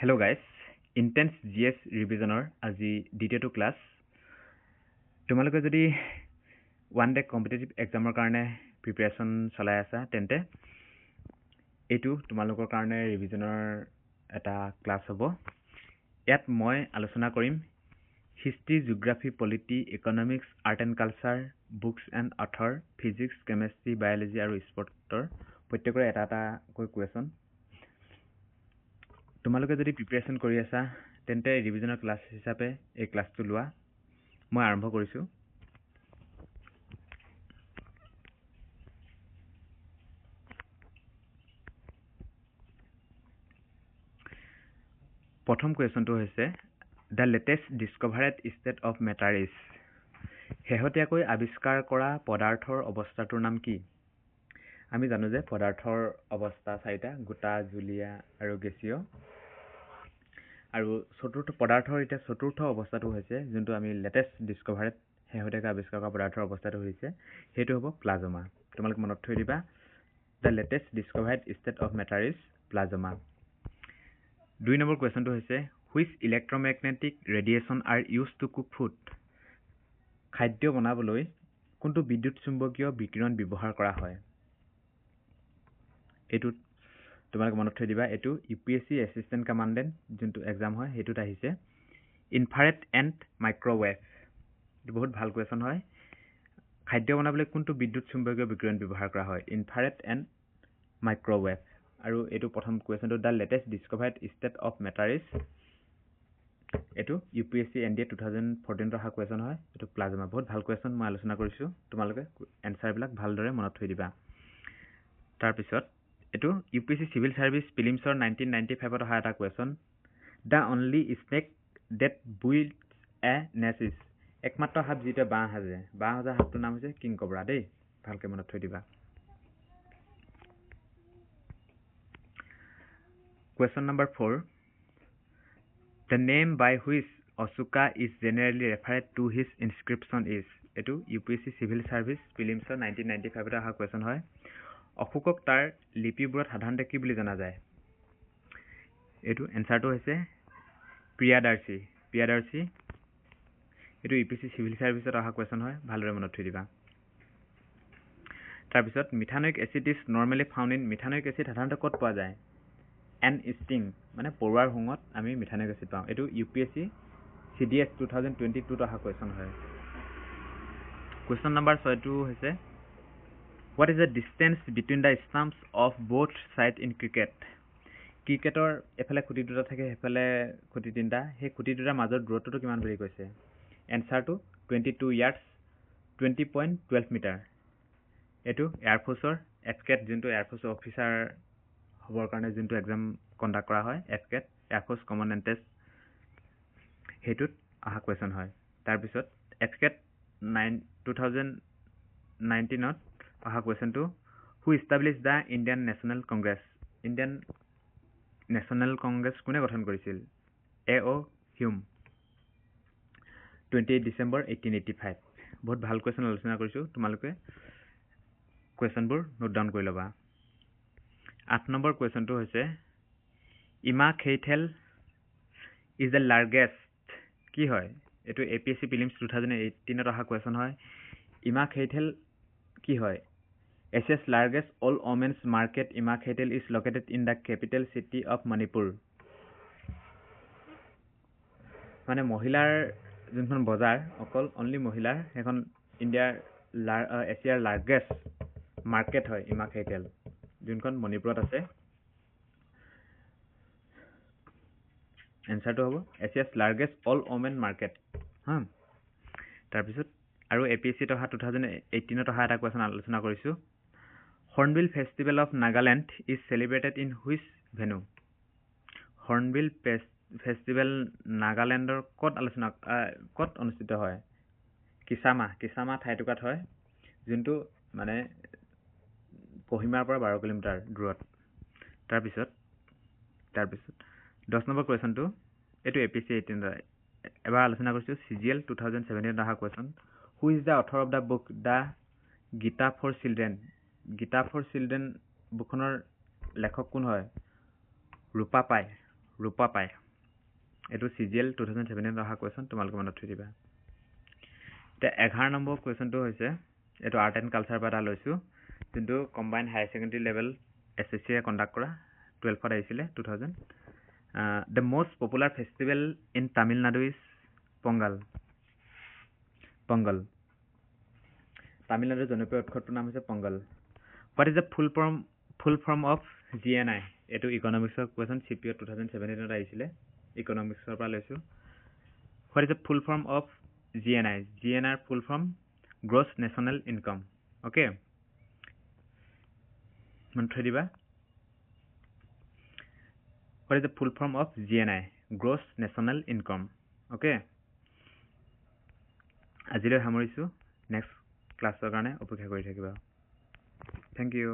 Hello guys, Intense GS Revisionৰ আজি দ্বিতীয়টো class. তোমালোকে যদি ওৱান ডে কম্পিটিটিভ এক্সামৰ কাৰণে প্ৰিপাৰেশ্যন চলাই আছা তেন্তে এইটো তোমালোকৰ কাৰণে ৰিভিজনৰ এটা ক্লাছ হ'ব। ইয়াত মই আলোচনা কৰিম history, geography, polity, economics, art and culture, books and author, physics, chemistry, biology আৰু স্পৰ্টৰ প্ৰত্যেকৰে এটা এটাকৈ কুৱেশ্যন। তোমালোকে যদি প্ৰিপাৰেশ্যন কৰি আছা তেন্তে ৰিভিজনৰ ক্লাছ হিচাপে এই ক্লাছটো লোৱা। মই আৰম্ভ কৰিছোঁ। প্ৰথম কুৱেশ্যনটো হৈছে the latest discovered state of matter is. শেহতীয়াকৈ আৱিষ্কাৰ কৰা পদাৰ্থৰ অৱস্থাটোৰ নাম কি? আমি জানো যে পদাৰ্থৰ অৱস্থা চাৰিটা: গোটা, জুলীয়া আৰু গেছীয়। আৰু পদাৰ্থৰ এতিয়া চতুৰ্থ অৱস্থাটো হৈছে যোনটো আমি লেটেষ্ট ডিস্কভাৰেড শেহতীয়াকৈ আৱিষ্কাৰ কৰা পদাৰ্থৰ অৱস্থাটো হৈছে সেইটো হ'ব প্লাজমা। তোমালোকে মনত থৈ দিবা, the latest discovered state of matter is plasma. 2 number কুৱেশ্যনটো হৈছে which electromagnetic radiation are use to cook food. খাদ্য বনাবলৈ কোনটো বিদ্যুৎ চুম্বকীয় বিকিৰণ ব্যৱহাৰ কৰা হয়? এইটোত তোমালোকে মনত থৈ দিবা, এইটো UPSC এছিষ্টেণ্ট কমাণ্ডেণ্ট যোনটো এক্সাম হয় সেইটোত আহিছে। ইনফ্ৰাৰেড এণ্ড মাইক্ৰ'ৱেভ, এইটো বহুত ভাল কুৱেশ্যন হয়। খাদ্য বনাবলৈ কোনটো বিদ্যুৎ চুম্বকীয় বিকিৰণ ব্যৱহাৰ কৰা হয়? Infrared and microwave. আৰু এইটো প্ৰথম কুৱেশ্যনটো the latest discovered state of matter is, এইটো UPSC NDA 2014 অহা কুৱেশ্যন হয়। এইটো প্লাজমা, বহুত ভাল কুৱেশ্যন মই আলোচনা কৰিছোঁ। তোমালোকে এনচাৰবিলাক ভালদৰে মনত থৈ দিবা। তাৰপিছত এইটো UPSC চিভিল ছাৰ্ভিচ প্ৰিলিমছৰ 1995 অহা এটা question. The only snake that builds a nest is. একমাত্ৰ সাপ যিটোৱে বাঁহ সাজে, বাঁহ সজা সাপটোৰ নাম হৈছে কিং কবৰা। দেই, ভালকৈ মনত থৈ দিবা। Question number 4. The name by which Ashoka is generally referred to his inscription is. এইটো UPSC Civil Service Prelims 1995 অহা কুৱেশ্যন হয়। অশোকক তাৰ লিপিবোৰত সাধাৰণতে কি বুলি জনা যায়? এইটো এনচাৰটো হৈছে প্ৰিয়াদাৰ্শী। প্ৰিয়াদাৰ্শী, এইটো UPSC Civil Service অহা কুৱেশ্যন হয়, ভালদৰে মনত থৈ দিবা। তাৰপিছত methanoic acid is normally found in. Methanoic acid সাধাৰণতে ক'ত পোৱা যায়? এন ষ্টিং, মানে পৰুৱাৰ শুঙত আমি মিথানয়িক এচিড পাওঁ। এইটো UPSC CDS 2022 অহা কুৱেশ্যন হয়। কুৱেশ্যন নম্বৰ 6টো হৈছে what is the distance between the stumps of both side in cricket. ক্ৰিকেটৰ এফালে খুঁটি দুটা থাকে, সেইফালে খুঁটি তিনিটা, সেই খুঁটি দুটাৰ মাজৰ দূৰত্বটো কিমান বুলি কৈছে? এনচাৰটো 22 ইয়াৰ্ডছ, 20.12 মিটাৰ। এইটো এয়াৰফ'ৰ্চৰ এফকেট, যোনটো এয়াৰফ'ৰ্চৰ অফিচাৰ হ'বৰ কাৰণে যোনটো এক্সাম কণ্ডাক্ট কৰা হয়, এফকেট, এয়াৰফ'ৰ্চ কমন এণ্ট্ৰেন্স, সেইটোত অহা কুৱেশ্যন হয়। তাৰপিছত এফকেট 2019ত অহা কুৱেশ্যনটো who establish the Indian National Congress. Indian National Congress কোনে গঠন কৰিছিল? A.O. Hume, 28 December 1885। বহুত ভাল কুৱেশ্যন আলোচনা কৰিছোঁ, তোমালোকে কুৱেশ্যনবোৰ নোট ডাউন কৰি ল'বা। 8 নম্বৰ কুৱেশ্যনটো হৈছে ইমাখেইথেল ইজ দ্য লাৰ্জেষ্ট। কি হয়? এইটো APSC প্ৰিলিমছ 2018 অহা কুৱেশ্যন হয়। ইমাখেইথেল কি হয়? Asia's largest all women's market Ima Keithel is located in the capital city of Manipur. মানে মহিলাৰ যোনখন বজাৰ, অকল অনলি মহিলাৰ, সেইখন এছিয়াৰ লাৰ্জেষ্ট মাৰ্কেট হয় ইমাখেইথেল, যোনখন মণিপুৰত আছে। এনচাৰটো হ'ব এছিয়াছ লাৰ্জেষ্ট অল ওমেন মাৰ্কেট। হা, তাৰপিছত আৰু APSC অহা 2018 অহা এটা কুৱেশ্যন আলোচনা কৰিছোঁ। Hornbill festival of Nagaland is celebrated in which venue. Hornbill festival নাগালেণ্ডৰ ক'ত অনুষ্ঠিত হয়? কিছামা ঠাইটুকুৰাত হয়, যোনটো মানে কহিমাৰ পৰা 12 কিলোমিটাৰ দূৰত। তাৰপিছত 10 নম্বৰ কুৱেশ্যনটো, এইটো APSC 18 এবাৰ আলোচনা কৰিছোঁ। CGL 2017 অহা question. Who is the author of the book the Gita for children. Gita for children বুকখনৰ লেখক কোন হয়? ৰূপা পাই। ৰূপা পায় এইটো CGL 2017 অহা কুৱেশ্যন তোমালোকে মনত থৈ দিবা এতিয়া 11 নম্বৰ কুৱেশ্যনটো হৈছে এইটো আৰ্ট এণ্ড কালচাৰ পৰা এটা লৈছোঁ যোনটো combine higher secondary level SSC এ কণ্ডাক্ট কৰা 12ত আহিছিলে 2000 the most popular festival in Tamil Nadu is Pongal তামিলনাডুৰ জনপ্ৰিয় উৎসৱটোৰ নাম হৈছে Pongal what is the full form of GNI এইটো ইকনমিক্সৰ কুৱেশ্যন CPO 2017 আহিছিলে ইকনমিক্সৰ পৰা লৈছোঁ what is the full form of GNI full form gross national income okay মন থৈ দিবা what is the full form of GNI gross national income okay আজিলৈ সামৰিছোঁ next ক্লাছৰ কাৰণে অপেক্ষা কৰি থাকিবা thank you